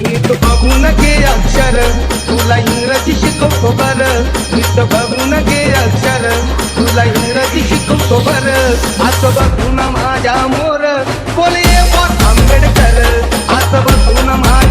नीट बघून घे अक्षर तुला इंग्रजी शिकवतो बर नीट बघून घे अक्षर तुला इंग्रजी शिकवतो बर असं बघून माझ्या मोर बोले आंबेडकर असं बघून माझ्या